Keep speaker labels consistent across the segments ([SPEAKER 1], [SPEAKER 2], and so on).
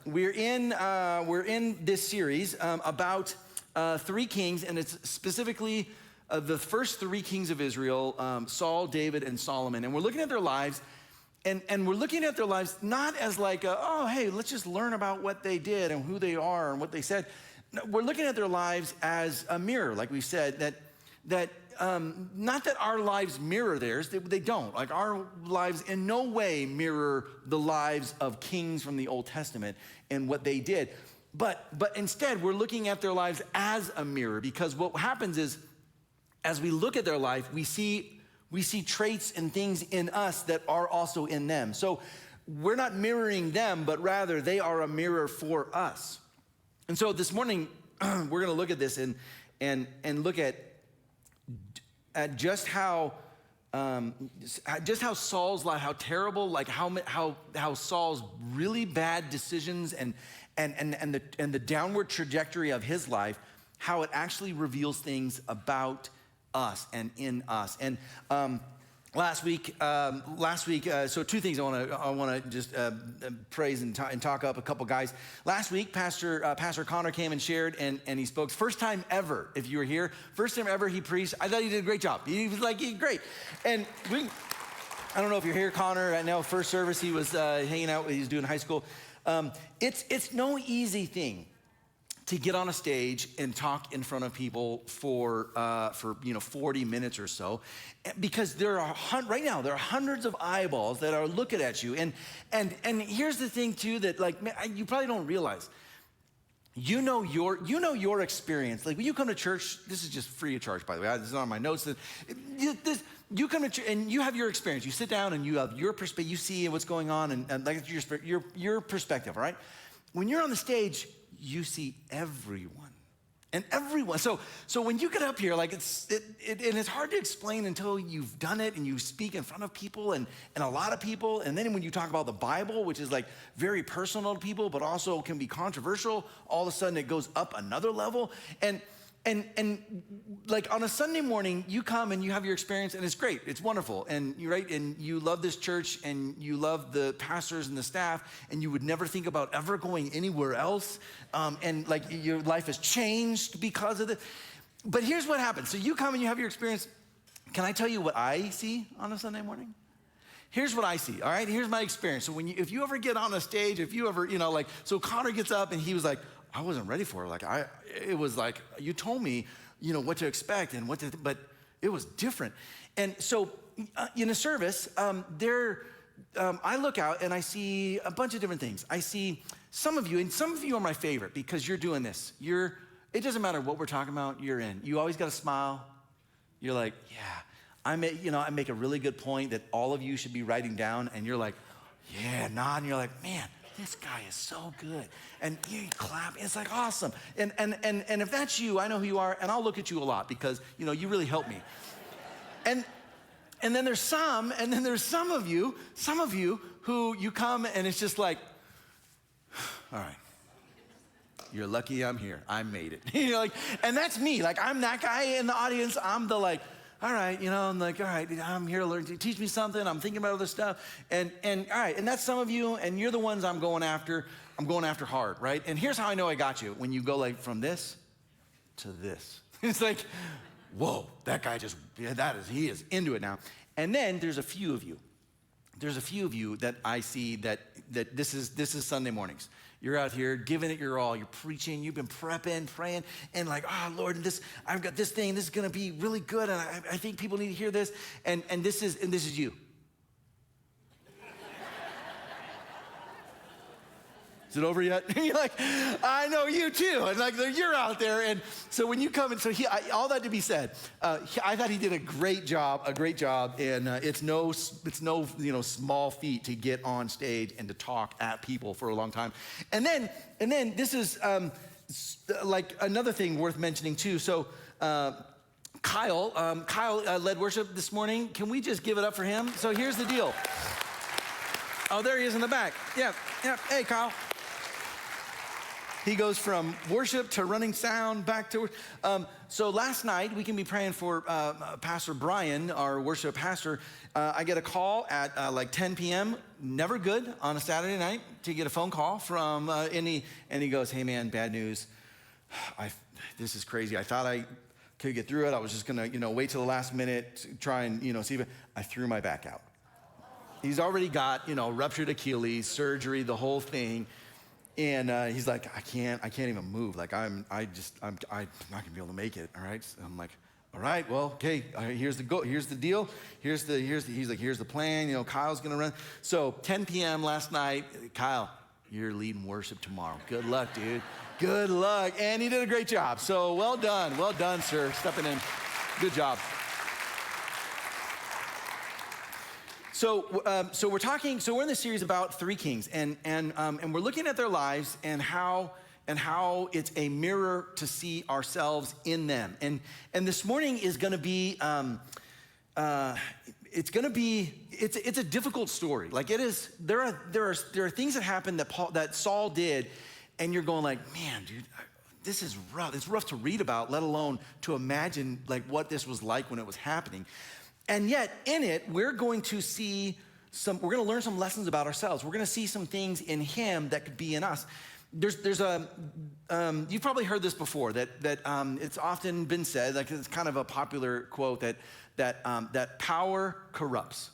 [SPEAKER 1] we're in this series about 3 kings, and it's specifically the first 3 kings of Israel, Saul, David, and Solomon. And we're looking at their lives, and we're looking at their lives not as like, oh, hey, let's just learn about what they did and who they are and what they said. No, we're looking at their lives as a mirror, like we said, that not that our lives mirror theirs, they don't. Like our lives in no way mirror the lives of kings from the Old Testament and what they did. But instead, we're looking at their lives as a mirror, because what happens is, as we look at their life, we see traits and things in us that are also in them. So we're not mirroring them, but rather they are a mirror for us. And so this morning, we're gonna look at this and look at just how Saul's life, how terrible, like how Saul's really bad decisions and the downward trajectory of his life, how it actually reveals things about us and in us. And last week, so 2 things I want to just praise and talk up a couple guys. Last week, Pastor Connor came and shared, and he spoke. First time ever, if you were here, first time ever he preached. I thought he did a great job. He was like, great. And I don't know if you're here, Connor. I know first service he was hanging out. He was doing high school. It's no easy thing to get on a stage and talk in front of people for 40 minutes or so, because right now there are hundreds of eyeballs that are looking at you. And here's the thing too, that like, man, you probably don't realize. You know your experience. Like when you come to church, this is just free of charge, by the way. This is not on my notes. You come to church and you have your experience. You sit down and you have your perspective. You see what's going on, and like your perspective, all right? When you're on the stage, you see everyone. And everyone. So when you get up here, like it's hard to explain until you've done it and you speak in front of people and a lot of people. And then when you talk about the Bible, which is like very personal to people, but also can be controversial, all of a sudden it goes up another level. And like on a Sunday morning, you come and you have your experience, and it's great, it's wonderful, and you're right, and you love this church, and you love the pastors and the staff, and you would never think about ever going anywhere else, and like your life has changed because of it. But here's what happens. So you come and you have your experience. Can I tell you what I see on a Sunday morning? Here's what I see, all right? Here's my experience. So if you ever get on a stage, if you ever, so Connor gets up and he was like, I wasn't ready for it. It was like, you told me, what to expect and but it was different. And so in a service, I look out and I see a bunch of different things. I see some of you, and some of you are my favorite because you're doing this. It doesn't matter what we're talking about, you're in. You always got to smile. You're like, yeah. I make a really good point that all of you should be writing down, and you're like, yeah, nod, and you're like, man, this guy is so good. And you clap, it's like awesome. And if that's you, I know who you are, and I'll look at you a lot because, you really help me. And then there's some of you who you come and it's just like, all right, you're lucky I'm here. I made it. And that's me. Like, I'm that guy in the audience. I'm the like, all right, I'm like, all right, I'm here to learn. Teach me something. I'm thinking about other stuff. And all right, and that's some of you, and you're the ones I'm going after. I'm going after hard, right? And here's how I know I got you. When you go like from this to this. It's like, whoa, that guy he is into it now. And then there's a few of you. There's a few of you that I see that this is Sunday mornings. You're out here giving it your all. You're preaching. You've been prepping, praying, and like, oh Lord, I've got this thing. This is gonna be really good, and I think people need to hear this. And this is you. Is it over yet? And you're like, I know you too. And like, you're out there. And so when you come in, all that to be said, I thought he did a great job. And it's no small feat to get on stage and to talk at people for a long time. And then this is like another thing worth mentioning too. So Kyle led worship this morning. Can we just give it up for him? So here's the deal. Oh, there he is in the back. Yeah. Hey, Kyle. He goes from worship to running sound back to, so last night, we can be praying for Pastor Brian, our worship pastor. I get a call at like 10 p.m., never good on a Saturday night to get a phone call from, and he goes, hey man, bad news. This is crazy. I thought I could get through it. I was just gonna, wait till the last minute to try and, see if I threw my back out. He's already got, ruptured Achilles, surgery, the whole thing. And he's like, I can't even move. Like I'm not gonna be able to make it. All right. So I'm like, all right, well, okay. Here's the deal. He's like, here's the plan. Kyle's gonna run. So 10 p.m. last night, Kyle, you're leading worship tomorrow. Good luck, dude. Good luck. And he did a great job. So well done, sir. Stepping in. Good job. So we're in this series about three kings, and we're looking at their lives and how it's a mirror to see ourselves in them. And this morning is going to be it's a difficult story. Like it is. There are things that happen that Saul did, and you're going like, man, dude, this is rough. It's rough to read about, let alone to imagine like what this was like when it was happening. And yet, in it, we're going to learn some lessons about ourselves. We're going to see some things in him that could be in us. You've probably heard this before, that it's often been said, like it's kind of a popular quote, that power corrupts,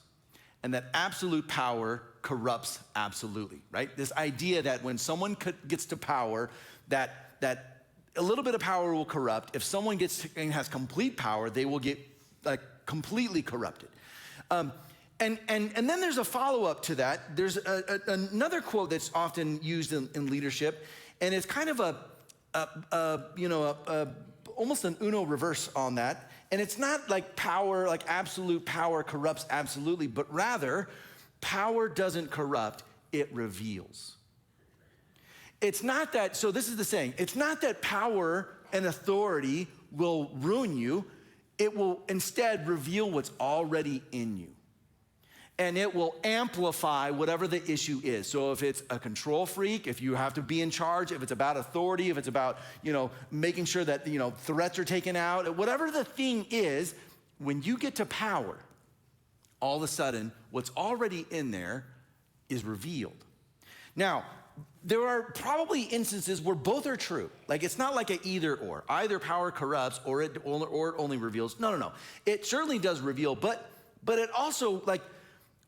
[SPEAKER 1] and that absolute power corrupts absolutely, right? This idea that when someone gets to power, that a little bit of power will corrupt. If someone has complete power, they will get like completely corrupted. And then there's a follow-up to that. There's another quote that's often used in leadership, and it's kind of almost an Uno reverse on that. And it's not like power, like absolute power corrupts absolutely, but rather power doesn't corrupt, it reveals. It's not that, so this is the saying, it's not that power and authority will ruin you. It will instead reveal what's already in you. And it will amplify whatever the issue is. So if it's a control freak, if you have to be in charge, if it's about authority, if it's about, making sure that, threats are taken out, whatever the thing is, when you get to power, all of a sudden, what's already in there is revealed. Now, there are probably instances where both are true. Like it's not like an either or. Either power corrupts or it only reveals. No. It certainly does reveal, but it also, like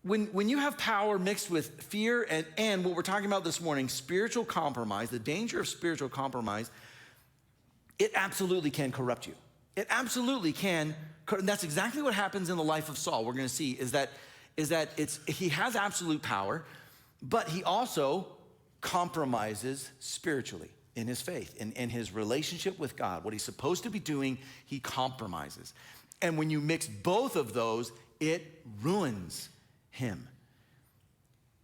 [SPEAKER 1] when you have power mixed with fear and what we're talking about this morning, spiritual compromise, the danger of spiritual compromise, it absolutely can corrupt you. It absolutely can. And that's exactly what happens in the life of Saul. We're going to see is that he has absolute power, but he also compromises spiritually in his faith, in his relationship with God. What he's supposed to be doing, he compromises. And when you mix both of those, it ruins him.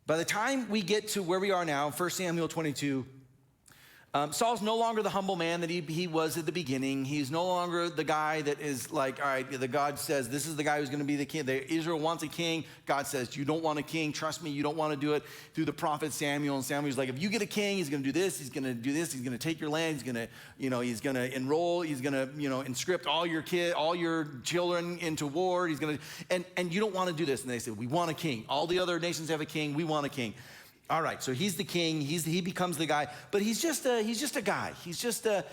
[SPEAKER 1] By the time we get to where we are now, 1 Samuel 22, Saul's no longer the humble man that he was at the beginning. He's no longer the guy that is like, all right, the God says, this is the guy who's going to be the king. Israel wants a king. God says, you don't want a king. Trust me, you don't want to do it through the prophet Samuel. And Samuel's like, if you get a king, he's going to do this. He's going to do this. He's going to take your land. He's going to enroll. He's going to, conscript all your children into war. He's going to, and you don't want to do this. And they said, we want a king. All the other nations have a king. We want a king. All right, so he's the king. He becomes the guy, but he's just a guy. He's a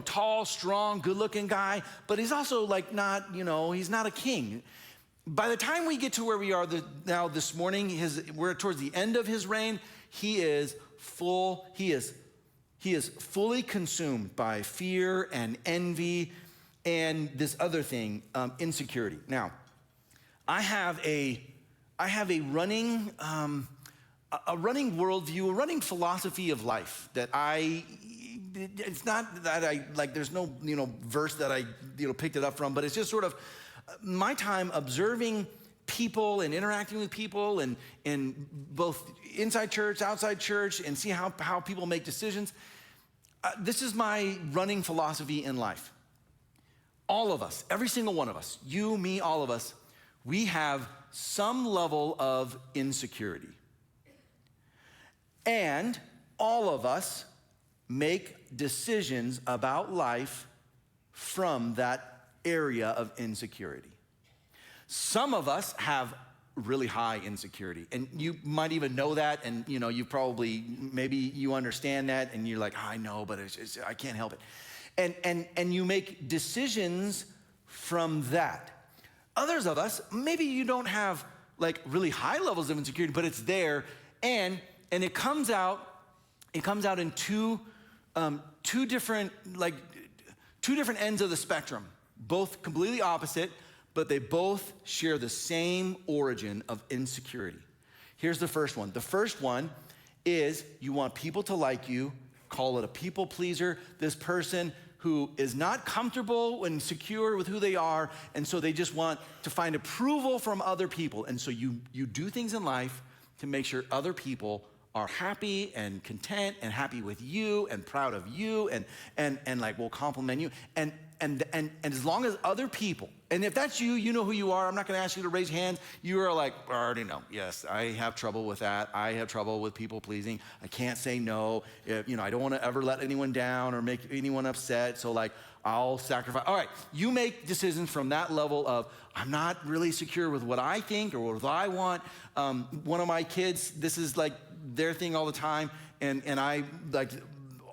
[SPEAKER 1] tall, strong, good-looking guy. But he's also like not he's not a king. By the time we get to where we are now this morning, we're towards the end of his reign. He is fully consumed by fear and envy and this other thing, insecurity. Now, I have a running worldview, a running philosophy of life that it's not that I, like, there's no, verse that I, picked it up from, but it's just sort of my time observing people and interacting with people and both inside church, outside church, and see how people make decisions. This is my running philosophy in life. All of us, every single one of us, you, me, all of us, we have some level of insecurity. And all of us make decisions about life from that area of insecurity. Some of us have really high insecurity, and you might even know that, and you probably, maybe you understand that, and you're like, I know, but I can't help it. And you make decisions from that. Others of us, maybe you don't have like really high levels of insecurity, but it's there, and it comes out in two different ends of the spectrum, both completely opposite, but they both share the same origin of insecurity. Here's the first one. The first one is you want people to like you, call it a people pleaser, this person who is not comfortable and secure with who they are, and so they just want to find approval from other people. And so you do things in life to make sure other people are happy and content and happy with you and proud of you and like will compliment you. And as long as other people, and if that's you, you know who you are. I'm not gonna ask you to raise hands. You are like, I already know. Yes, I have trouble with that. I have trouble with people pleasing. I can't say no. I don't wanna ever let anyone down or make anyone upset. So like, I'll sacrifice. All right, you make decisions from that level of, I'm not really secure with what I think or what I want. One of my kids, this is like their thing all the time. And I like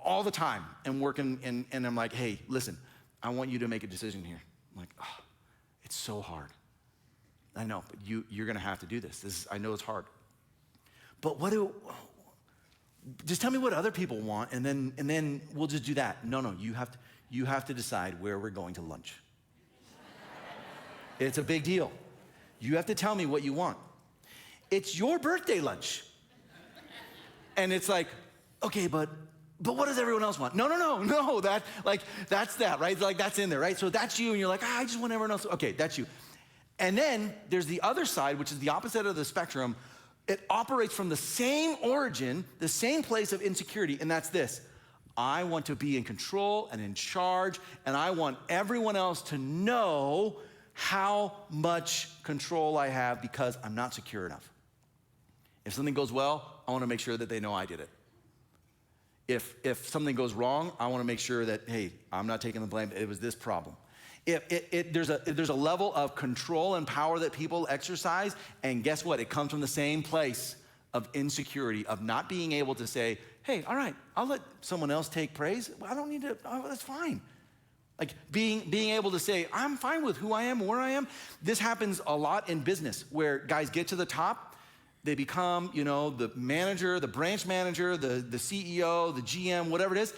[SPEAKER 1] all the time am working and I'm like, hey, listen, I want you to make a decision here. I'm like, oh, it's so hard. I know, but you're gonna have to do this. I know it's hard. But just tell me what other people want and then we'll just do that. No, you have to decide where we're going to lunch. It's a big deal. You have to tell me what you want. It's your birthday lunch. And it's like, okay, but what does everyone else want? No, that's that, right? Like that's in there, right? So that's you, and you're like, I just want everyone else. Okay, that's you. And then there's the other side, which is the opposite of the spectrum. It operates from the same origin, the same place of insecurity, and that's this. I want to be in control and in charge, and I want everyone else to know how much control I have because I'm not secure enough. If something goes well, I want to make sure that they know I did it. If something goes wrong, I want to make sure that, hey, I'm not taking the blame. It was this problem. There's a level of control and power that people exercise, and guess what? It comes from the same place of insecurity, of not being able to say, hey, all right, I'll let someone else take praise. I don't need to, that's fine. Like being able to say, I'm fine with who I am, where I am. This happens a lot in business where guys get to the top, they become, the manager, the branch manager, the CEO, the GM, whatever it is.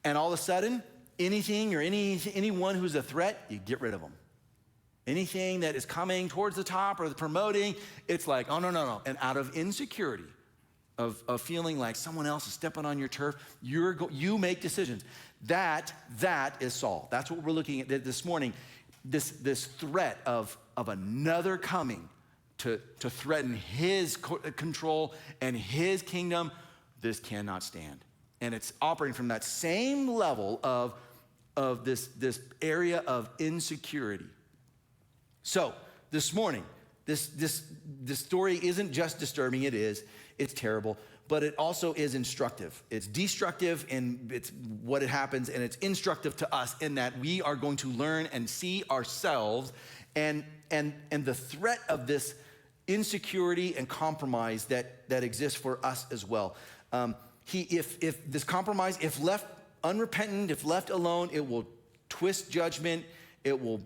[SPEAKER 1] And all of a sudden, anything or anyone who's a threat, you get rid of them. Anything that is coming towards the top or the promoting, it's like, oh, no. And out of insecurity, of feeling like someone else is stepping on your turf, you make decisions. That is Saul. That's what we're looking at this morning. This threat of another coming to threaten his control and his kingdom. This cannot stand. And it's operating from that same level of this area of insecurity. So this morning, this story isn't just disturbing, it's terrible, but it also is instructive. It's destructive in it's what it happens, and it's instructive to us in that we are going to learn and see ourselves and the threat of this insecurity and compromise that exists for us as well. If this compromise, if left unrepentant, if left alone, it will twist judgment, it will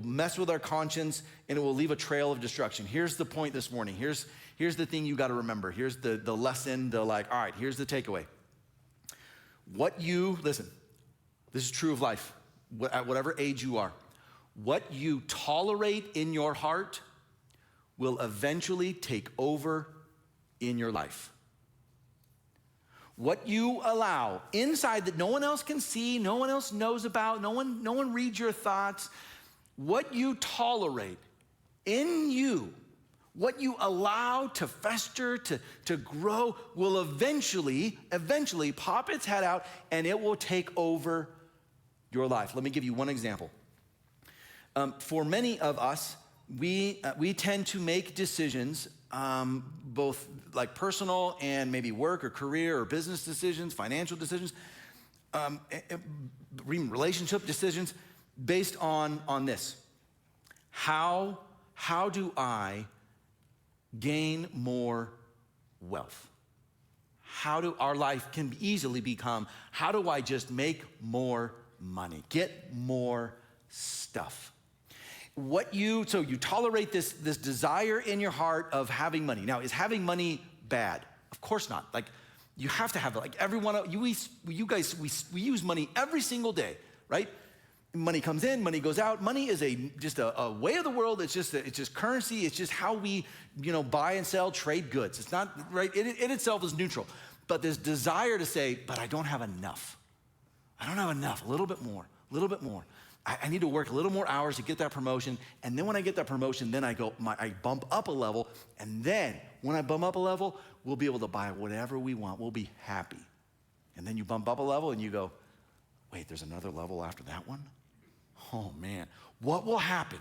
[SPEAKER 1] mess with our conscience, and it will leave a trail of destruction. Here's the point this morning. Here's the thing you got to remember. Here's the lesson, all right, here's the takeaway. Listen, this is true of life, at whatever age you are. What you tolerate in your heart will eventually take over in your life. What you allow inside that no one else can see, no one else knows about, no one reads your thoughts, what you tolerate in you, what you allow to fester, to grow, will eventually pop its head out, and it will take over your life. Let me give you one example. For many of us, we tend to make decisions both like personal and maybe work or career or business decisions, financial decisions, relationship decisions based on this. How do I gain more wealth? How do our life can easily become, how do I just make more money, get more stuff? So you tolerate this desire in your heart of having money. Now, is having money bad? Of course not. Like, you have to have it. Like everyone, you guys, we use money every single day, right? Money comes in, money goes out. Money is just a way of the world. It's just currency. It's just how we, buy and sell, trade goods. It's not, right? It itself is neutral. But this desire to say, but I don't have enough. I don't have enough, a little bit more. I need to work a little more hours to get that promotion. And then when I get that promotion, then I bump up a level. And then when I bump up a level, we'll be able to buy whatever we want. We'll be happy. And then you bump up a level and you go, wait, there's another level after that one? Oh man, what will happen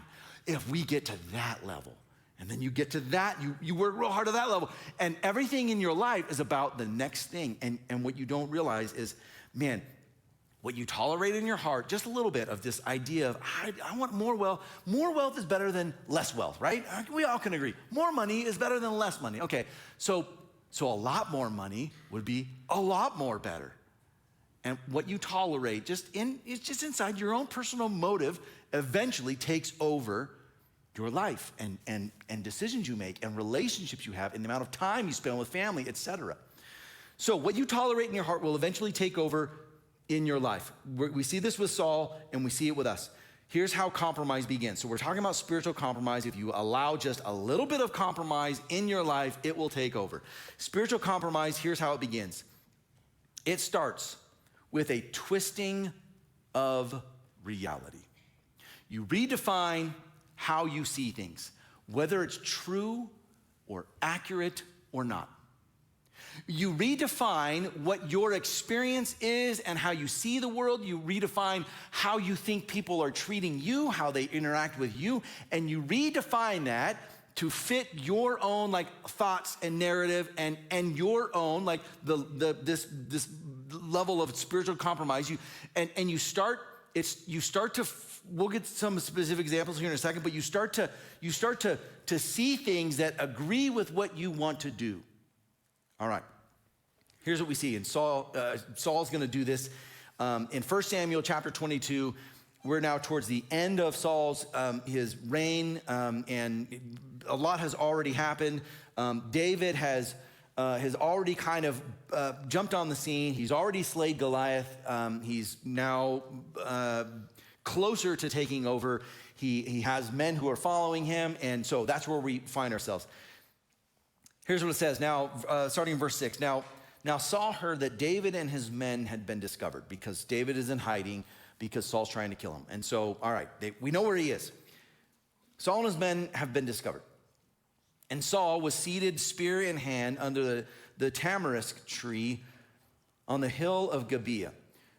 [SPEAKER 1] if we get to that level? And then you get to that, you work real hard at that level. And everything in your life is about the next thing. And what you don't realize is, man, what you tolerate in your heart, just a little bit of this idea of, I want more wealth. More wealth is better than less wealth, right? We all can agree. More money is better than less money. Okay, so a lot more money would be a lot more better. And what you tolerate it's just inside your own personal motive eventually takes over your life and decisions you make and relationships you have and the amount of time you spend with family, etc. So what you tolerate in your heart will eventually take over in your life. We see this with Saul and we see it with us. Here's how compromise begins. So we're talking about spiritual compromise. If you allow just a little bit of compromise in your life, it will take over. Spiritual compromise, here's how it begins. It starts with a twisting of reality. You redefine how you see things, whether it's true or accurate or not. You redefine what your experience is and how you see the world. You redefine how you think people are treating you, how they interact with you, and you redefine that to fit your own thoughts and narrative and your own this level of spiritual compromise. You start to. We'll get some specific examples here in a second, but you start to see things that agree with what you want to do. All right. Here's what we see. And Saul's going to do this in 1 Samuel chapter 22. We're now towards the end of Saul's his reign, and a lot has already happened. David has already kind of jumped on the scene. He's already slayed Goliath. He's now closer to taking over. He has men who are following him, and so that's where we find ourselves. Here's what it says now, starting in verse 6. Now Saul heard that David and his men had been discovered because David is in hiding because Saul's trying to kill him. And so, all right, we know where he is. Saul and his men have been discovered. And Saul was seated, spear in hand, under the tamarisk tree on the hill of Gibeah,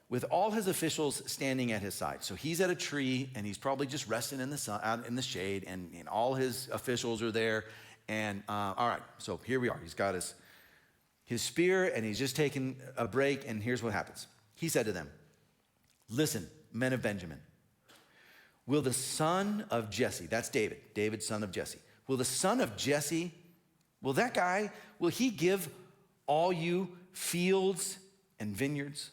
[SPEAKER 1] with all his officials standing at his side. So he's at a tree, and he's probably just resting in the sun, out in the shade, and all his officials are there. And all right, so here we are. He's got his spear, and he's just taking a break, and here's what happens. He said to them, "Listen, men of Benjamin, will the son of Jesse," that's David, son of Jesse, "will the son of Jesse, will he give all you fields and vineyards?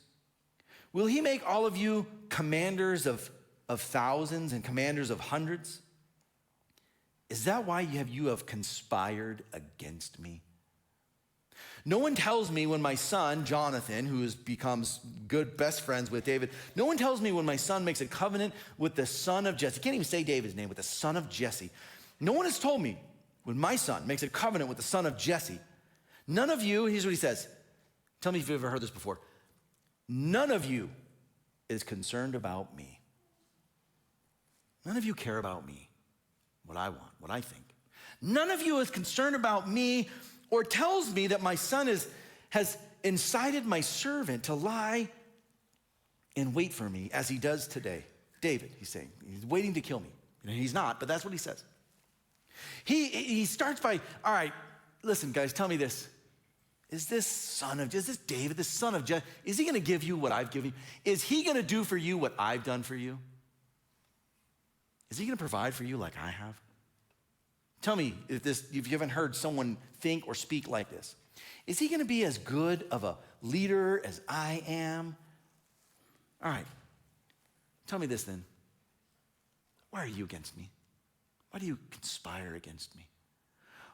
[SPEAKER 1] Will he make all of you commanders of thousands and commanders of hundreds? Is that why you have conspired against me? No one tells me when my son, Jonathan, who becomes good best friends with David, no one tells me when my son makes a covenant with the son of Jesse." Can't even say David's name, with the son of Jesse. "No one has told me when my son makes a covenant with the son of Jesse. None of you," here's what he says. Tell me if you've ever heard this before. "None of you is concerned about me." None of you care about me, what I want, what I think. "None of you is concerned about me or tells me that my son has incited my servant to lie and wait for me as he does today." David, he's saying, he's waiting to kill me. He's not, but that's what he says. He starts by, all right, listen, guys, tell me this. Is this David, the son of Jesse, is he gonna give you what I've given you? Is he gonna do for you what I've done for you? Is he gonna provide for you like I have? Tell me if you haven't heard someone think or speak like this. Is he gonna be as good of a leader as I am? All right, tell me this then. Why are you against me? Why do you conspire against me?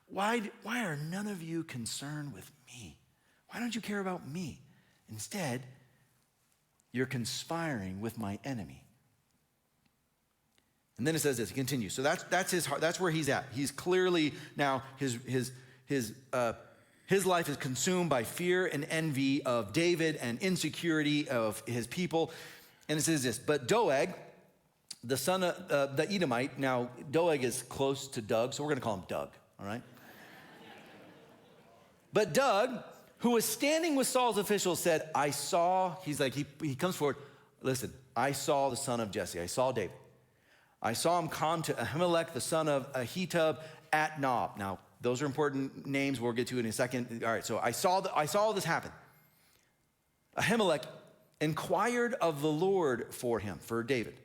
[SPEAKER 1] Why are none of you concerned with me? Why don't you care about me? Instead, you're conspiring with my enemy. And then it says this, it continues. So that's his heart, that's where he's at. He's clearly now, his life is consumed by fear and envy of David and insecurity of his people. And it says this, but Doeg, the son of the Edomite, now Doeg is close to Doug, so we're gonna call him Doug, all right? But Doug, who was standing with Saul's officials, said, he comes forward, listen, I saw the son of Jesse, I saw David. I saw him come to Ahimelech, the son of Ahitub, at Nob. Now, those are important names we'll get to in a second. All right, so I saw all this happen. Ahimelech inquired of the Lord for him, for David.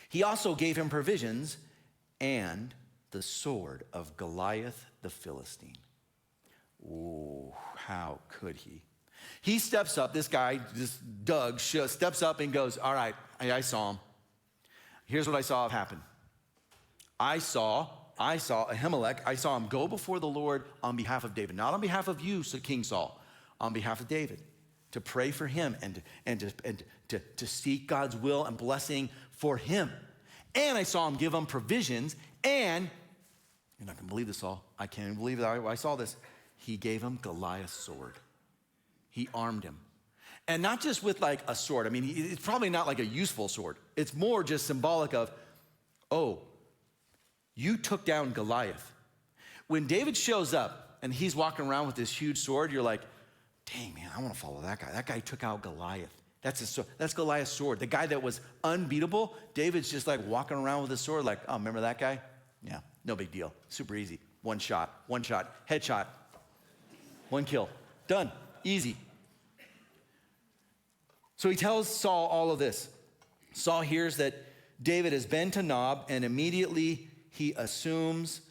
[SPEAKER 1] He also gave him provisions and the sword of Goliath the Philistine. Ooh, how could he? He steps up, this guy, this Doug, steps up and goes, all right, I saw him. Here's what I saw happen. I saw Ahimelech, I saw him go before the Lord on behalf of David, not on behalf of you, King Saul, on behalf of David, to pray for him and to seek God's will and blessing for him. And I saw him give him provisions, and you're not gonna believe this, Saul. I can't even believe that I saw this. He gave him Goliath's sword. He armed him. And not just with like a sword. I mean, it's probably not like a useful sword. It's more just symbolic of, oh, you took down Goliath. When David shows up and he's walking around with this huge sword, you're like, dang, man, I want to follow that guy. That guy took out Goliath. That's Goliath's sword. The guy that was unbeatable, David's just like walking around with his sword like, oh, remember that guy? Yeah, no big deal. Super easy. One shot, headshot, one kill. Done, easy. So he tells Saul all of this. Saul hears that David has been to Nob, and immediately he assumes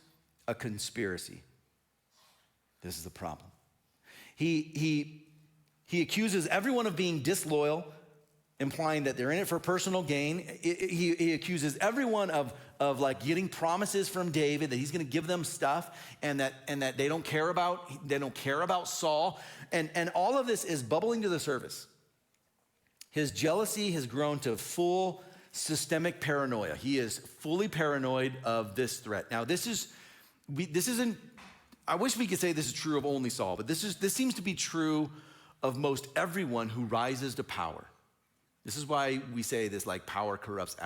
[SPEAKER 1] a conspiracy. This is the problem. He accuses everyone of being disloyal, implying that they're in it for personal gain. He accuses everyone of like getting promises from David that he's going to give them stuff, and that they don't care about Saul, and all of this is bubbling to the surface. His jealousy has grown to full systemic paranoia. He is fully paranoid of this threat. Now, this isn't, I wish we could say this is true of only Saul, but this seems to be true of most everyone who rises to power. This is why we say this, like, power corrupts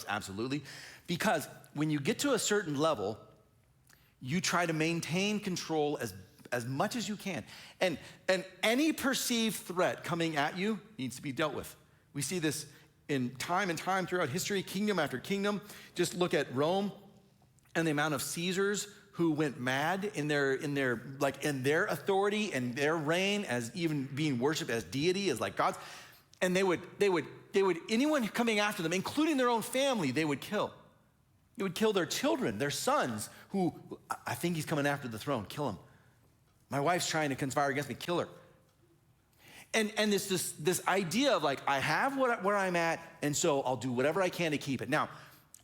[SPEAKER 1] absolutely. Because when you get to a certain level, you try to maintain control as much as you can. And any perceived threat coming at you needs to be dealt with. We see this in time and time throughout history, kingdom after kingdom. Just look at Rome and the amount of Caesars who went mad in their authority and their reign as even being worshiped as deity, as like gods. And they would anyone coming after them, including their own family, they would kill. They would kill their children, their sons, who, I think he's coming after the throne, kill him. My wife's trying to conspire against me, kill her. And this idea of like, I have where I'm at, and so I'll do whatever I can to keep it. Now,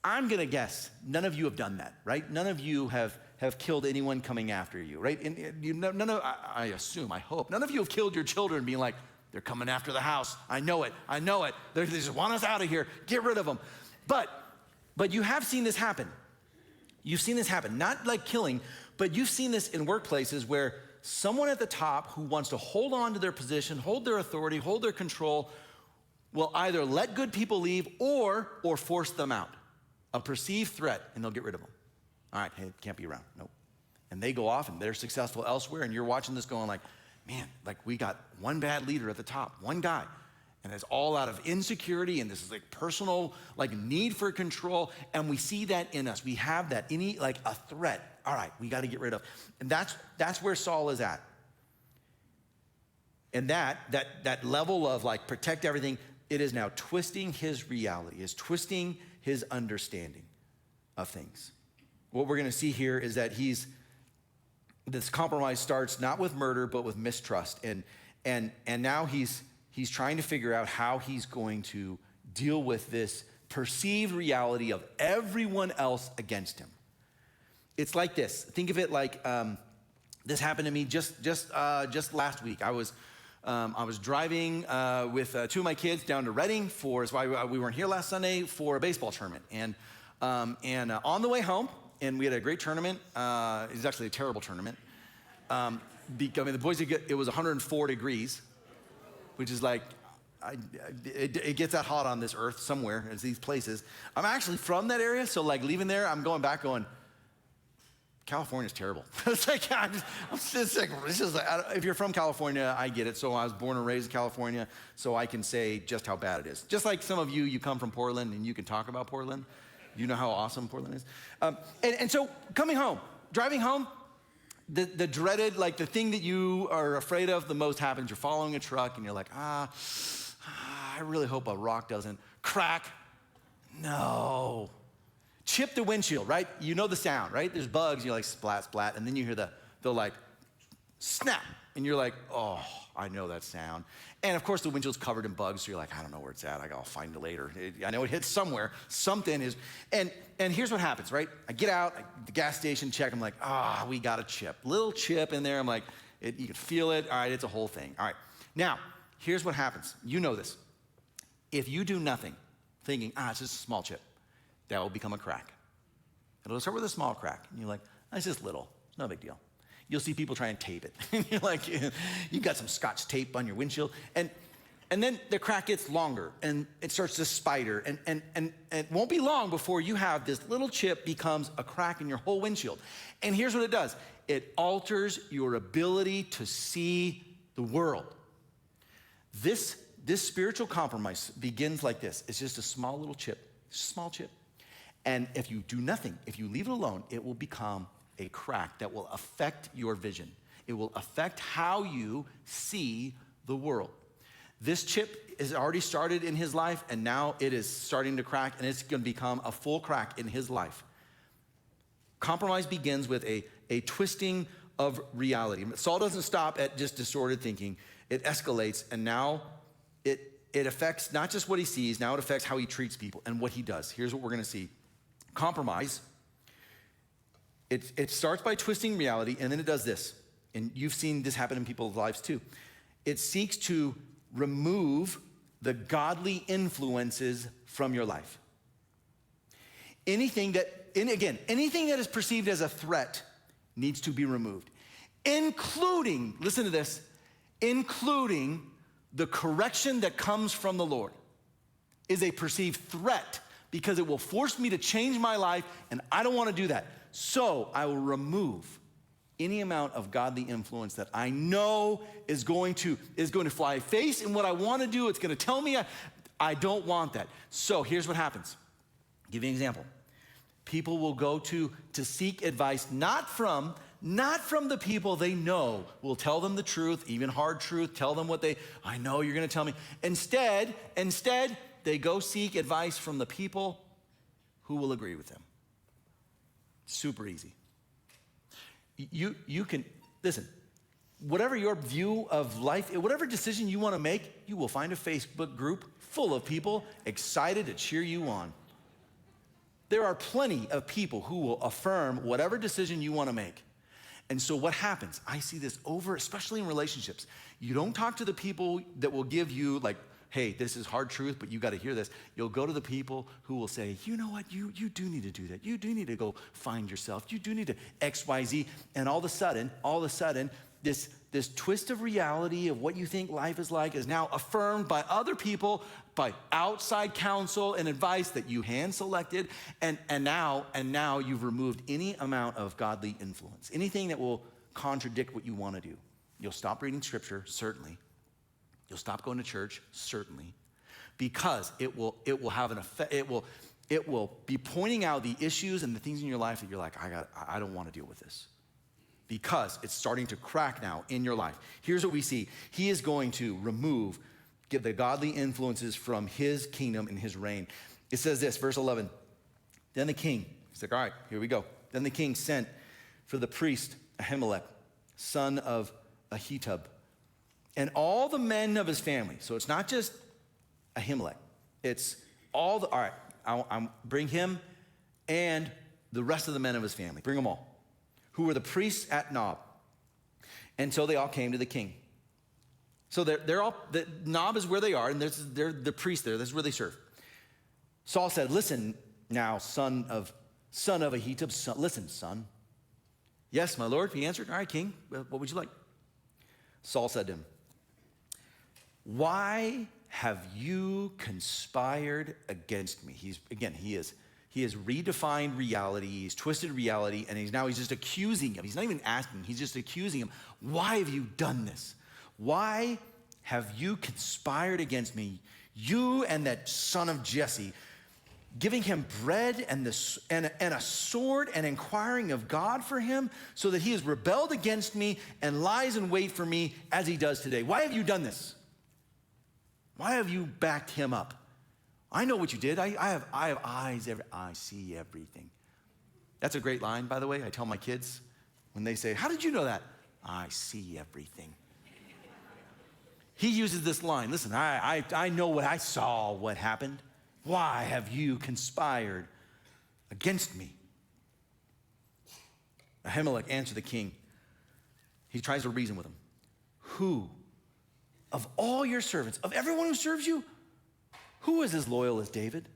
[SPEAKER 1] I'm gonna guess none of you have done that, right? None of you have killed anyone coming after you, right? And I assume, I hope, none of you have killed your children being like, they're coming after the house. I know it. They just want us out of here. Get rid of them. But you have seen this happen. You've seen this happen, not like killing, but you've seen this in workplaces where someone at the top who wants to hold on to their position, hold their authority, hold their control, will either let good people leave or force them out. A perceived threat, and they'll get rid of them. All right, hey, can't be around, nope. And they go off and they're successful elsewhere, and you're watching this going like, man, like we got one bad leader at the top, one guy, and it's all out of insecurity, and this is like personal, like need for control, and we see that in us. We have that, like a threat. all right, we got to get rid of. And that's where Saul is at. And that level of like protect everything, it is now twisting his reality, is twisting his understanding of things. What we're going to see here is that this compromise starts not with murder, but with mistrust. And now he's trying to figure out how he's going to deal with this perceived reality of everyone else against him. It's like this. Think of it like this happened to me just last week. I was driving with two of my kids down to Reading that's why we weren't here last Sunday, for a baseball tournament. And on the way home, and we had a great tournament. It was actually a terrible tournament. The boys, it was 104 degrees, which is like, it gets that hot on this earth somewhere, as these places. I'm actually from that area, so like leaving there, I'm going back going, California's terrible. It's like, if you're from California, I get it. So I was born and raised in California, so I can say just how bad it is. Just like some of you come from Portland and you can talk about Portland. You know how awesome Portland is. And so driving home, the dreaded, like the thing that you are afraid of the most happens. You're following a truck and you're like, I really hope a rock doesn't crack. No. Chip the windshield, right? You know the sound, right? There's bugs, you're like splat, splat, and then you hear the like snap, and you're like, oh, I know that sound. And of course the windshield's covered in bugs, so you're like, I don't know where it's at, I'll find it later. I know it hits somewhere, something is, and here's what happens, right? I get out, the gas station, check, I'm like, we got a chip. Little chip in there, I'm like, you can feel it, all right, it's a whole thing. All right, now, here's what happens. You know this. If you do nothing, thinking, it's just a small chip, that will become a crack. It'll start with a small crack. And you're like, it's just little, no big deal. You'll see people try and tape it. And you're like, you've got some Scotch tape on your windshield. And then the crack gets longer and it starts to spider. And it won't be long before you have this little chip becomes a crack in your whole windshield. And here's what it does. It alters your ability to see the world. This spiritual compromise begins like this. It's just a small little chip, small chip. And if you do nothing, if you leave it alone, it will become a crack that will affect your vision. It will affect how you see the world. This chip is already started in his life, and now it is starting to crack, and it's going to become a full crack in his life. Compromise begins with a twisting of reality. Saul doesn't stop at just distorted thinking. It escalates, and now it affects not just what he sees, now it affects how he treats people and what he does. Here's what we're going to see. Compromise, it starts by twisting reality, and then it does this. And you've seen this happen in people's lives too. It seeks to remove the godly influences from your life. Anything that is perceived as a threat needs to be removed, including, listen to this, including the correction that comes from the Lord is a perceived threat, because it will force me to change my life, and I don't want to do that. So I will remove any amount of godly influence that I know is going to fly face in what I want to do. It's going to tell me I don't want that. So here's what happens. I'll give you an example. People will go to seek advice not from the people they know will tell them the truth, even hard truth, tell them I know you're going to tell me. Instead, they go seek advice from the people who will agree with them. Super easy. You can, listen, whatever your view of life, whatever decision you want to make, you will find a Facebook group full of people excited to cheer you on. There are plenty of people who will affirm whatever decision you want to make. And so what happens? I see this especially in relationships. You don't talk to the people that will give you like, hey, this is hard truth, but you got to hear this. You'll go to the people who will say, you know what, you do need to do that. You do need to go find yourself. You do need to X, Y, Z. And all of a sudden, this twist of reality of what you think life is like is now affirmed by other people, by outside counsel and advice that you hand selected. And now you've removed any amount of godly influence, anything that will contradict what you want to do. You'll stop reading scripture, certainly. You'll stop going to church, certainly, because it will have an effect. it will be pointing out the issues and the things in your life that you're like, I don't want to deal with this. Because it's starting to crack now in your life. Here's what we see. He is going to get the godly influences from his kingdom and his reign. It says this, verse 11. Then the king, he's like, all right, here we go. Then the king sent for the priest Ahimelech, son of Ahitub, and all the men of his family. So it's not just Ahimelech. It's all right, I'll bring him and the rest of the men of his family. Bring them all, who were the priests at Nob. And so they all came to the king. So they're all, the Nob is where they are, and they're the priests there. This is where they serve. Saul said, listen now, son of Ahitub, listen, son. Yes, my lord, he answered. All right, king, what would you like? Saul said to him, why have you conspired against me? He has redefined reality, he's twisted reality, and he's just accusing him. He's not even asking, he's just accusing him. Why have you done this? Why have you conspired against me, you and that son of Jesse, giving him bread and a sword and inquiring of God for him, so that he has rebelled against me and lies in wait for me as he does today? Why have you done this? Why have you backed him up? I know what you did. I have eyes, I see everything. That's a great line, by the way. I tell my kids when they say, how did you know that? I see everything. He uses this line. Listen, I know what I saw, what happened. Why have you conspired against me? Ahimelech answered the king. He tries to reason with him. Who of all your servants, of everyone who serves you, who is as loyal as David?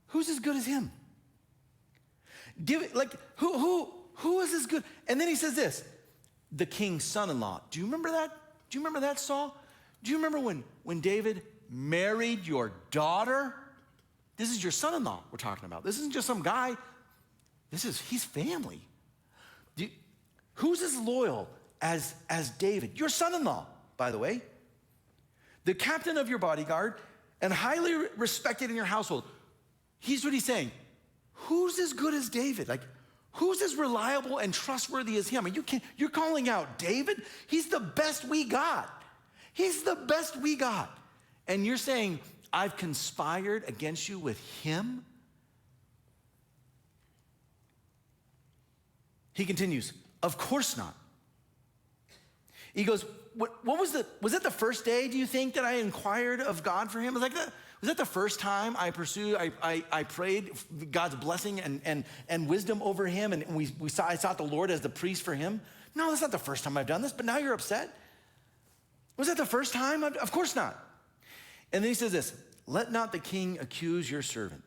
[SPEAKER 1] Who's as good as him? Who is as good? And then he says this, the king's son-in-law. Do you remember that? Do you remember that, Saul? Do you remember when David married your daughter? This is your son-in-law we're talking about. This isn't just some guy. He's family. Who's as loyal as David? Your son-in-law, by the way. The captain of your bodyguard and highly respected in your household. Here's what he's saying. Who's as good as David? Like, who's as reliable and trustworthy as him? You're calling out David? He's the best we got. He's the best we got. And you're saying, I've conspired against you with him? He continues, of course not. He goes, was that the first day, do you think, that I inquired of God for him? Was that the first time I pursued, I prayed God's blessing and wisdom over him, and I sought the Lord as the priest for him? No, that's not the first time I've done this, but now you're upset? Was that the first time? Of course not. And then he says this, let not the king accuse your servant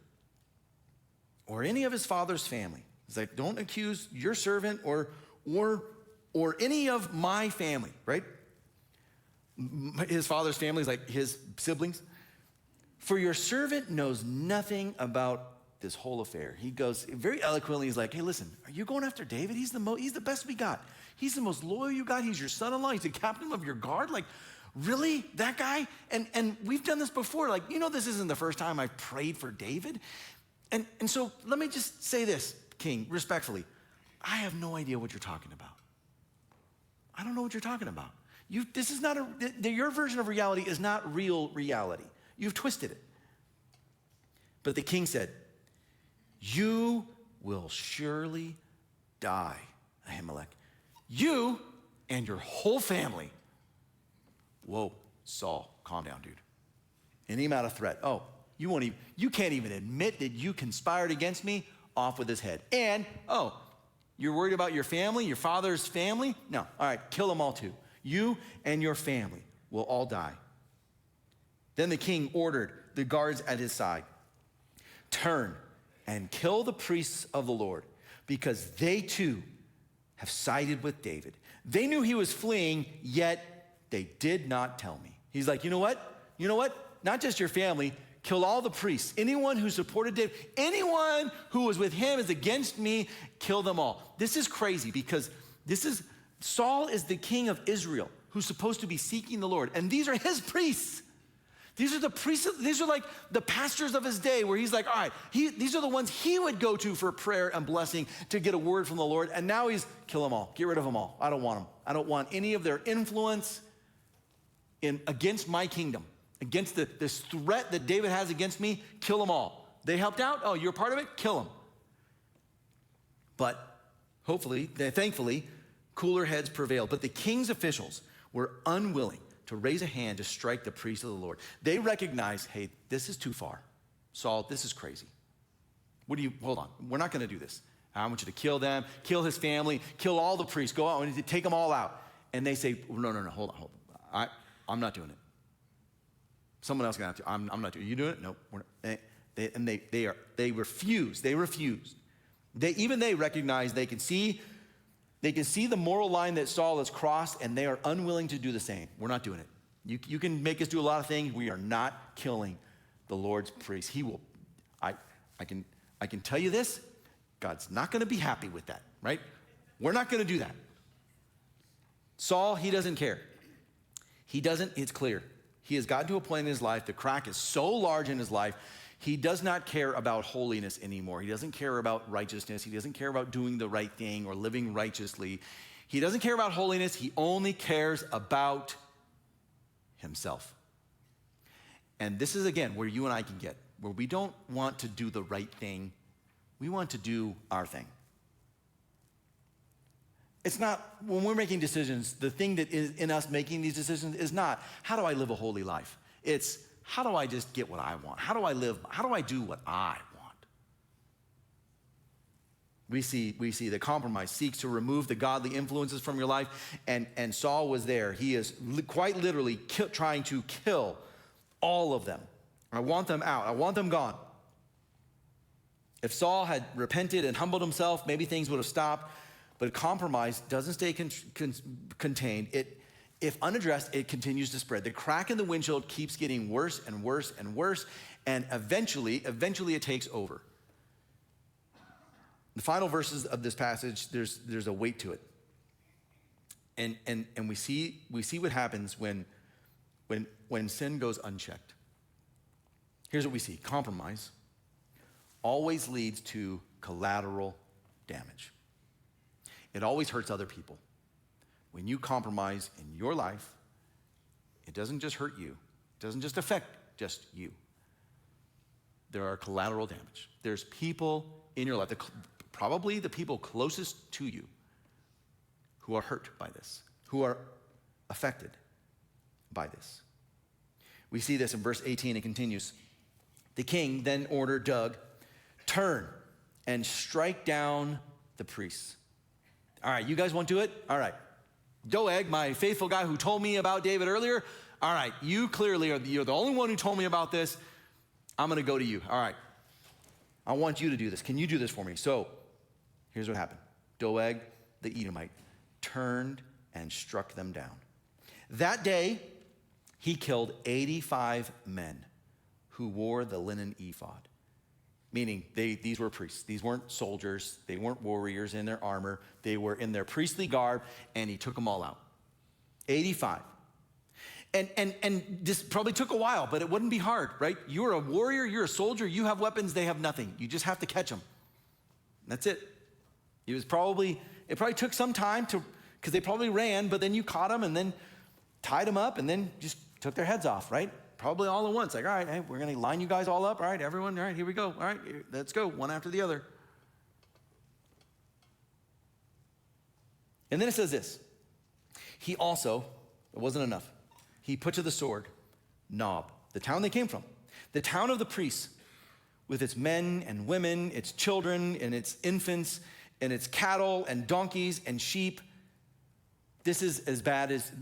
[SPEAKER 1] or any of his father's family. He's like, don't accuse your servant or any of my family, right? His father's family is like his siblings. For your servant knows nothing about this whole affair. He goes very eloquently, he's like, hey, listen, are you going after David? He's the best we got. He's the most loyal you got. He's your son-in-law. He's the captain of your guard. Like, really? That guy? And we've done this before. Like, this isn't the first time I've prayed for David. And so let me just say this, King, respectfully. I have no idea what you're talking about. I don't know what you're talking about. This is not your version of reality is not real reality. You've twisted it. But the king said, you will surely die, Ahimelech. You and your whole family. Whoa, Saul, calm down, dude. Any amount of threat. Oh, you can't even admit that you conspired against me. Off with his head. And, you're worried about your family, your father's family? No, all right, kill them all too. You and your family will all die. Then the king ordered the guards at his side, turn and kill the priests of the Lord, because they too have sided with David. They knew he was fleeing, yet they did not tell me. He's like, you know what? Not just your family, kill all the priests. Anyone who supported David, anyone who was with him is against me, kill them all. This is crazy because Saul is the king of Israel who's supposed to be seeking the Lord. And these are his priests. These are the priests, these are like the pastors of his day where he's like, all right, these are the ones he would go to for prayer and blessing to get a word from the Lord. And now he's, kill them all, get rid of them all. I don't want them. I don't want any of their influence against my kingdom, against this threat that David has against me, kill them all. They helped out, oh, you're a part of it, kill them. But thankfully, cooler heads prevailed. But the king's officials were unwilling to raise a hand to strike the priests of the Lord. They recognized, hey, this is too far. Saul, this is crazy. Hold on, we're not gonna do this. I want you to kill them, kill his family, kill all the priests, go out and take them all out. And they say, no, hold on. I'm not doing it. Someone else is gonna have to, I'm not doing it. You doing it? No, we're not. They refuse. They recognize they can see the moral line that Saul has crossed, and they are unwilling to do the same. We're not doing it. You can make us do a lot of things. We are not killing the Lord's priest. He will. I can tell you this. God's not going to be happy with that, right? We're not going to do that. Saul, he doesn't care. It's clear. He has gotten to a point in his life, the crack is so large in his life, he does not care about holiness anymore. He doesn't care about righteousness. He doesn't care about doing the right thing or living righteously. He doesn't care about holiness. He only cares about himself. And this is, again, where you and I can get, where we don't want to do the right thing. We want to do our thing. It's not, when we're making decisions, the thing that is in us making these decisions is not, how do I live a holy life? It's, how do I just get what I want? How do I live? How do I do what I want? We see that compromise seeks to remove the godly influences from your life, and Saul was there. He is quite literally trying to kill all of them. I want them out. I want them gone. If Saul had repented and humbled himself, maybe things would have stopped, but compromise doesn't stay contained. If unaddressed, it continues to spread. The crack in the windshield keeps getting worse and worse and worse, and eventually it takes over. The final verses of this passage, there's a weight to it. And we see what happens when sin goes unchecked. Here's what we see. Compromise always leads to collateral damage. It always hurts other people. When you compromise in your life, it doesn't just hurt you. It doesn't just affect just you. There are collateral damage. There's people in your life, probably the people closest to you, who are hurt by this, who are affected by this. We see this in verse 18. It continues. The king then ordered Doeg, turn and strike down the priests. All right, you guys want to do it? All right. Doeg, my faithful guy who told me about David earlier, all right, you clearly you're the only one who told me about this. I'm going to go to you. All right. I want you to do this. Can you do this for me? So here's what happened. Doeg, the Edomite, turned and struck them down. That day, he killed 85 men who wore the linen ephod. Meaning these were priests. These weren't soldiers. They weren't warriors in their armor. They were in their priestly garb, and he took them all out. 85. And this probably took a while, but it wouldn't be hard, right? You're a warrior, you're a soldier, you have weapons, they have nothing. You just have to catch them. That's it. It probably took some time because they probably ran, but then you caught them and then tied them up and then just took their heads off, right? Probably all at once, like, all right, hey, we're gonna line you guys all up. All right, everyone, all right, here we go. All right, let's go, one after the other. And then it says this. He also, it wasn't enough. He put to the sword Nob, the town they came from, the town of the priests, with its men and women, its children and its infants, and its cattle and donkeys and sheep. This is as bad as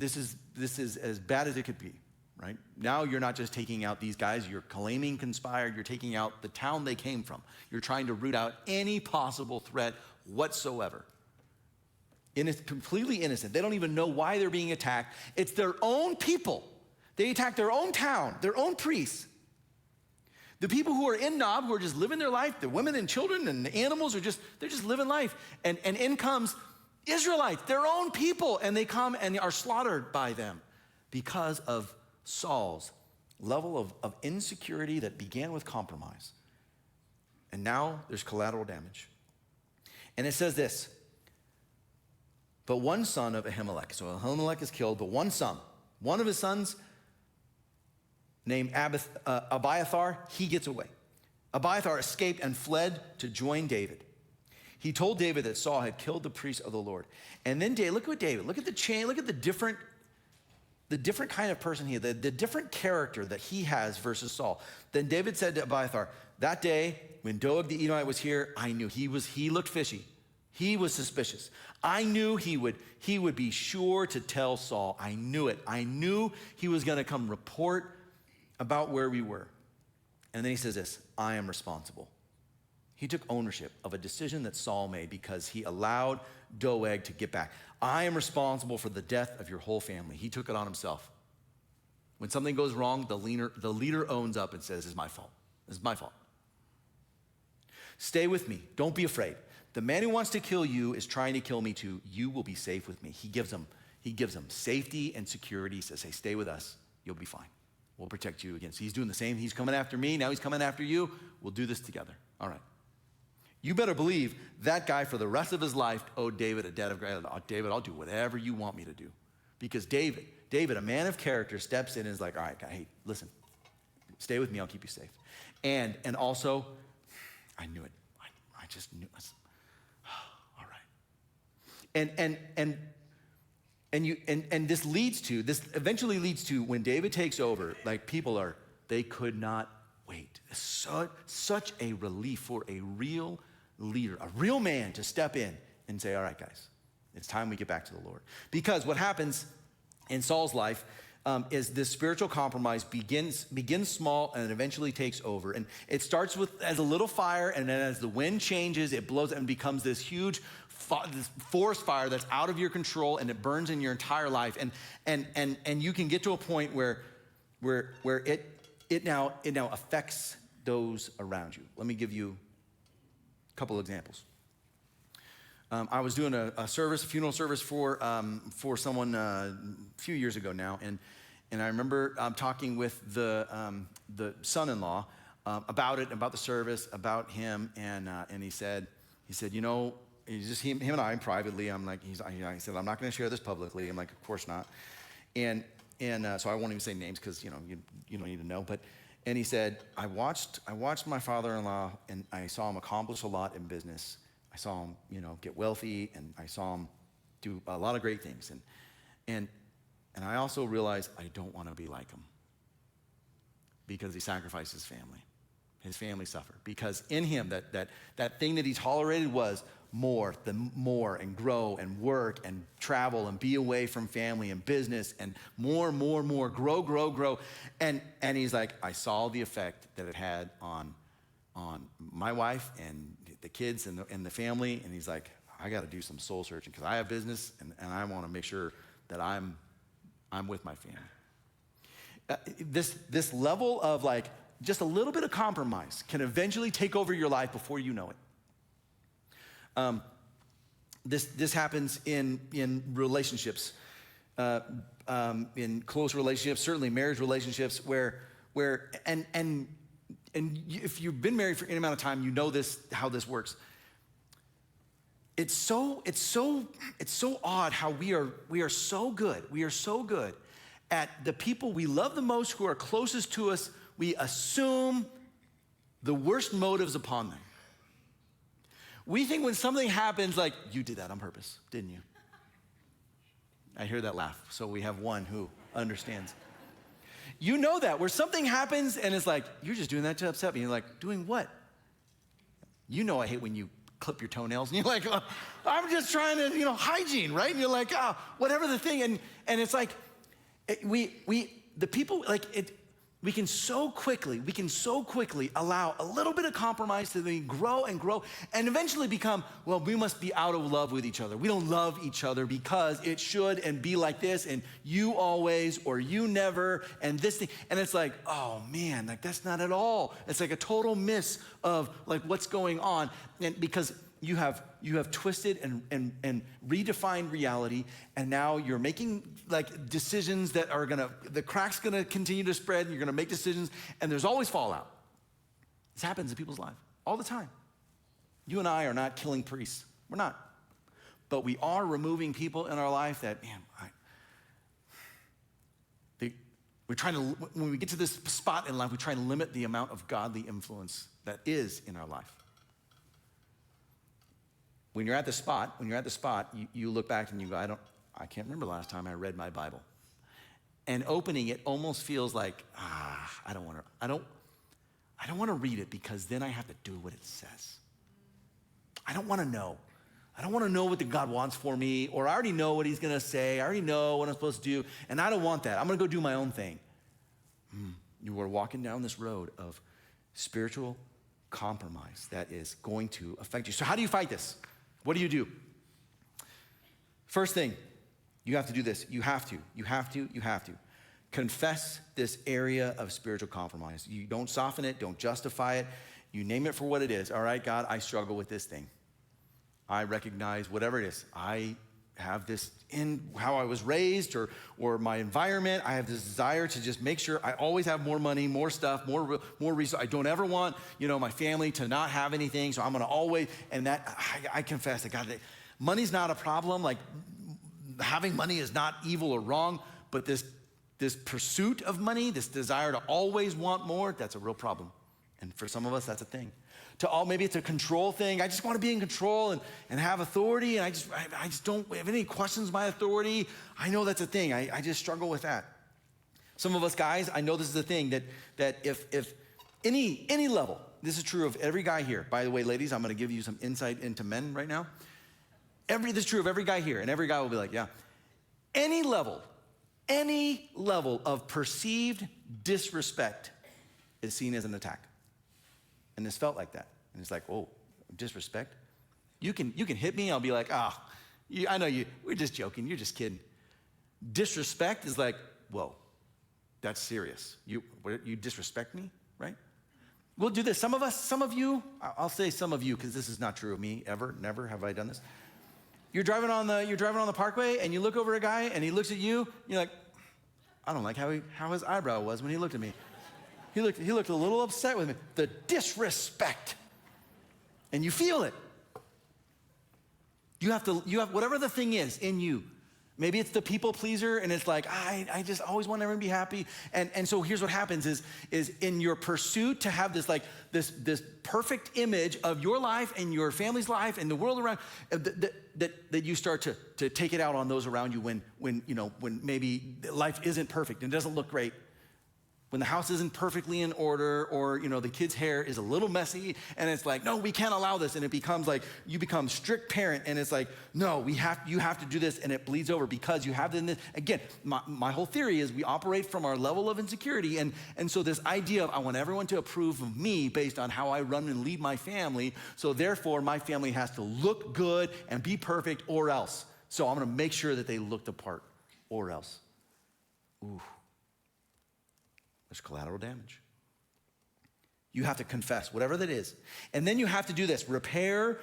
[SPEAKER 1] it could be. Right? Now you're not just taking out these guys, you're claiming conspired, you're taking out the town they came from. You're trying to root out any possible threat whatsoever. And it's completely innocent. They don't even know why they're being attacked. It's their own people. They attack their own town, their own priests. The people who are in Nob, who are just living their life, the women and children and the animals they're just living life. And in comes Israelites, their own people, and they come and are slaughtered by them because of Saul's level of insecurity that began with compromise. And now there's collateral damage. And it says this, but one son of Ahimelech, so Ahimelech is killed, but one son, one of his sons named Abiathar, he gets away. Abiathar escaped and fled to join David. He told David that Saul had killed the priest of the Lord. And then David, look at the chain, look at the different kind of person he is, the different character that he has versus Saul. Then David said to Abiathar, that day when Doeg the Edomite was here, I knew he looked fishy. He was suspicious. I knew he would be sure to tell Saul. I knew it. I knew he was going to come report about where we were. And then he says this, I am responsible. He took ownership of a decision that Saul made because he allowed Doeg to get back. I am responsible for the death of your whole family. He took it on himself. When something goes wrong, the leader owns up and says, it's my fault. It's my fault. Stay with me. Don't be afraid. The man who wants to kill you is trying to kill me too. You will be safe with me. He gives them safety and security. He says, hey, stay with us. You'll be fine. We'll protect you against. He's doing the same. He's coming after me. Now he's coming after you. We'll do this together. All right. You better believe that guy for the rest of his life owed David a debt of gratitude. Oh, David, I'll do whatever you want me to do. Because David, a man of character, steps in and is like, all right, guy, hey, listen, stay with me. I'll keep you safe. And also, I knew it. I just knew it. All right. And this eventually leads to when David takes over, like they could not wait. Such a relief for a real leader, a real man to step in and say, all right, guys, it's time we get back to the Lord. Because what happens in Saul's life is this spiritual compromise begins small and eventually takes over. And it starts as a little fire, and then as the wind changes, it blows and becomes this huge this forest fire that's out of your control, and it burns in your entire life. And you can get to a point where it now affects those around you. Let me give you a couple examples. I was doing a funeral service for someone a few years ago now, and I remember talking with the son-in-law about the service, about him, and he said, you know, he's just him and I privately. I'm like, he said, I'm not going to share this publicly. I'm like, of course not, and so I won't even say names because you don't need to know, but. And he said, I watched my father-in-law, and I saw him accomplish a lot in business. I saw him, get wealthy, and I saw him do a lot of great things. And I also realized I don't want to be like him because he sacrificed his family. His family suffered because in him, that thing that he tolerated was more and grow and work and travel and be away from family and business and more, grow. And he's like, I saw the effect that it had on my wife and the kids and the family. And he's like, I got to do some soul searching because I have business and I want to make sure that I'm with my family. This level of like, just a little bit of compromise can eventually take over your life before you know it. This happens in relationships, in close relationships, certainly marriage relationships, where and if you've been married for any amount of time, you know how this works. It's so odd how we are so good. We are so good at the people we love the most, who are closest to us. We assume the worst motives upon them. We think when something happens, like, you did that on purpose, didn't you? I hear that laugh, so we have one who understands. You know that, where something happens and it's like, you're just doing that to upset me. You're like, doing what? You know I hate when you clip your toenails and you're like, oh, I'm just trying to, hygiene, right? And you're like, oh, whatever the thing. And it's like, the people, like, we can so quickly allow a little bit of compromise to then grow and eventually become, well, we must be out of love with each other. We don't love each other because it should and be like this and you always or you never and this thing. And it's like, oh man, like that's not at all. It's like a total miss of like what's going on. And because you have twisted and redefined reality, and now you're making like decisions that are the crack's gonna continue to spread, and you're gonna make decisions, and there's always fallout. This happens in people's lives all the time. You and I are not killing priests. We're not. But we are removing people in our life that, man, we're trying to, when we get to this spot in life, we try to limit the amount of godly influence that is in our life. When you're at the spot, you look back and you go, I can't remember the last time I read my Bible. And opening it almost feels like, I don't want to read it because then I have to do what it says. I don't want to know. I don't want to know what the God wants for me, or I already know what he's going to say. I already know what I'm supposed to do, and I don't want that. I'm going to go do my own thing. You are walking down this road of spiritual compromise that is going to affect you. So how do you fight this? What do? First thing, you have to do this. You have to. Confess this area of spiritual compromise. You don't soften it, don't justify it. You name it for what it is. All right, God, I struggle with this thing. I recognize whatever it is. I have this in how I was raised or my environment. I have this desire to just make sure I always have more money, more stuff, more resources. I don't ever want, my family to not have anything. So I'm going to always, and that I confess that God, money's not a problem. Like having money is not evil or wrong, but this pursuit of money, this desire to always want more, that's a real problem. And for some of us, that's a thing. Maybe it's a control thing. I just want to be in control and have authority, and I just don't have any questions my authority. I know that's a thing. I just struggle with that. Some of us guys, I know this is a thing that if any level, this is true of every guy here. By the way, ladies, I'm going to give you some insight into men right now. This is true of every guy here, and every guy will be like, yeah. Any level of perceived disrespect is seen as an attack. And this felt like that. And it's like, oh, disrespect? You can hit me, I'll be like, I know you, we're just joking, you're just kidding. Disrespect is like, whoa, that's serious. You disrespect me, right? We'll do this. Some of you, I'll say some of you, because this is not true of me, ever, never have I done this. You're driving on the parkway, and you look over a guy, and he looks at you, you're like, I don't like how his eyebrow was when he looked at me. He looked a little upset with me. The disrespect. And you feel it. You have whatever the thing is in you. Maybe it's the people pleaser, and it's like, I just always want everyone to be happy. And so here's what happens is in your pursuit to have this perfect image of your life and your family's life and the world around, that you start to take it out on those around you when maybe life isn't perfect and it doesn't look great. When the house isn't perfectly in order, or the kid's hair is a little messy, and it's like, no, we can't allow this, and it becomes like you become strict parent, and it's like, no, you have to do this, and it bleeds over because you have this. Again, my whole theory is we operate from our level of insecurity, and so this idea of I want everyone to approve of me based on how I run and lead my family, so therefore my family has to look good and be perfect, or else. So I'm going to make sure that they look the part, or else. Ooh. There's collateral damage. You have to confess, whatever that is. And then you have to do this, repair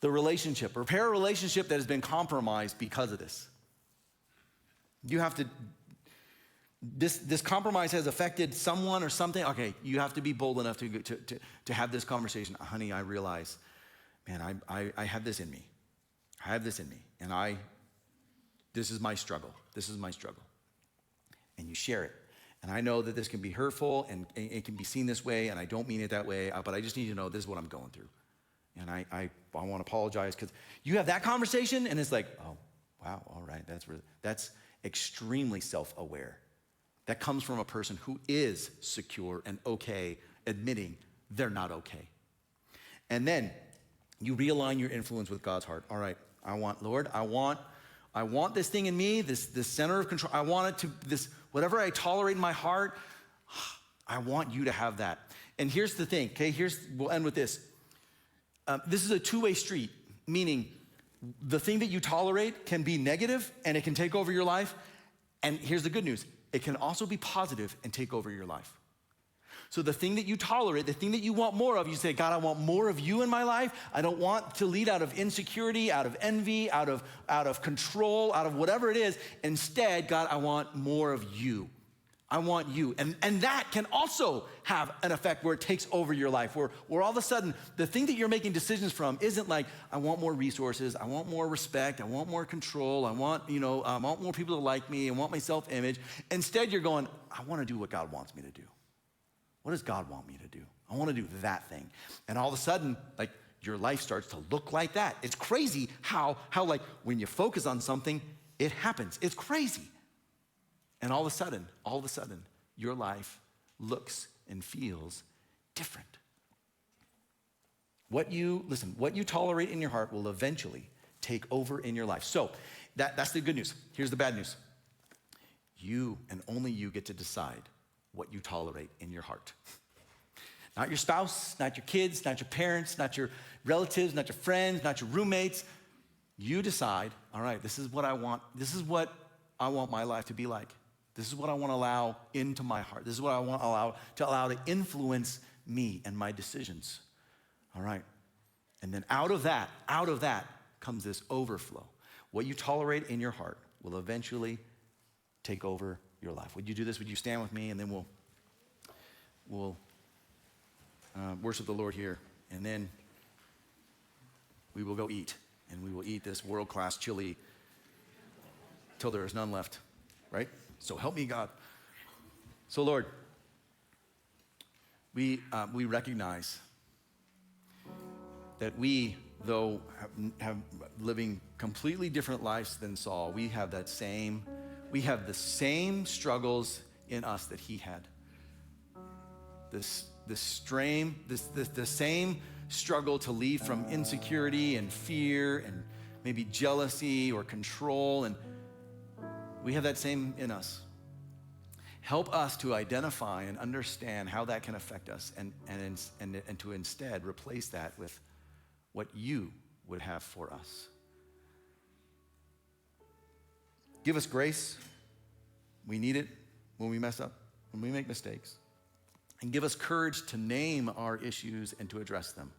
[SPEAKER 1] the relationship. Repair a relationship that has been compromised because of this. You have to, this compromise has affected someone or something. Okay, you have to be bold enough to have this conversation. Honey, I realize, man, I have this in me. I have this in me. And this is my struggle. This is my struggle. And you share it. And I know that this can be hurtful and it can be seen this way, and I don't mean it that way, but I just need you to know this is what I'm going through. And I want to apologize, because you have that conversation and it's like, oh, wow, all right, that's extremely self-aware. That comes from a person who is secure and okay, admitting they're not okay. And then you realign your influence with God's heart. All right, Lord, I want this thing in me, this center of control. I want it to, whatever I tolerate in my heart, I want you to have that. And here's the thing, okay? We'll end with this. This is a two-way street, meaning the thing that you tolerate can be negative and it can take over your life. And here's the good news. It can also be positive and take over your life. So the thing that you tolerate, the thing that you want more of, you say, God, I want more of you in my life. I don't want to lead out of insecurity, out of envy, out of control, out of whatever it is. Instead, God, I want more of you. I want you. And that can also have an effect where it takes over your life, where all of a sudden, the thing that you're making decisions from isn't like, I want more resources, I want more respect, I want more control, I want more people to like me, I want my self-image. Instead, you're going, I want to do what God wants me to do. What does God want me to do? I want to do that thing. And all of a sudden, like, your life starts to look like that. It's crazy how like, when you focus on something, it happens. It's crazy. And all of a sudden, your life looks and feels different. What you tolerate in your heart will eventually take over in your life. So that's the good news. Here's the bad news. You and only you get to decide what you tolerate in your heart. Not your spouse, not your kids, not your parents, not your relatives, not your friends, not your roommates. You decide, all right, this is what I want. This is what I want my life to be like. This is what I want to allow into my heart. This is what I want to allow to influence me and my decisions. All right. And then out of that comes this overflow. What you tolerate in your heart will eventually take over your life. Would you do this? Would you stand with me, and then we'll worship the Lord here, and then we will go eat, and we will eat this world-class chili till there is none left, right? So help me, God. So Lord, we recognize that we, though have living completely different lives than Saul, we have the same struggles in us that he had. The same struggle to leave from insecurity and fear and maybe jealousy or control, and we have that same in us. Help us to identify and understand how that can affect us, and to instead replace that with what you would have for us. Give us grace. We need it when we mess up, when we make mistakes. And give us courage to name our issues and to address them.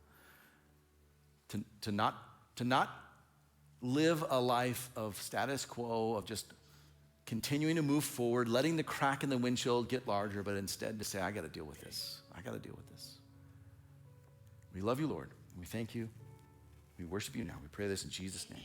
[SPEAKER 1] To not live a life of status quo, of just continuing to move forward, letting the crack in the windshield get larger, but instead to say, I got to deal with this. I got to deal with this. We love you, Lord. We thank you. We worship you now. We pray this in Jesus' name.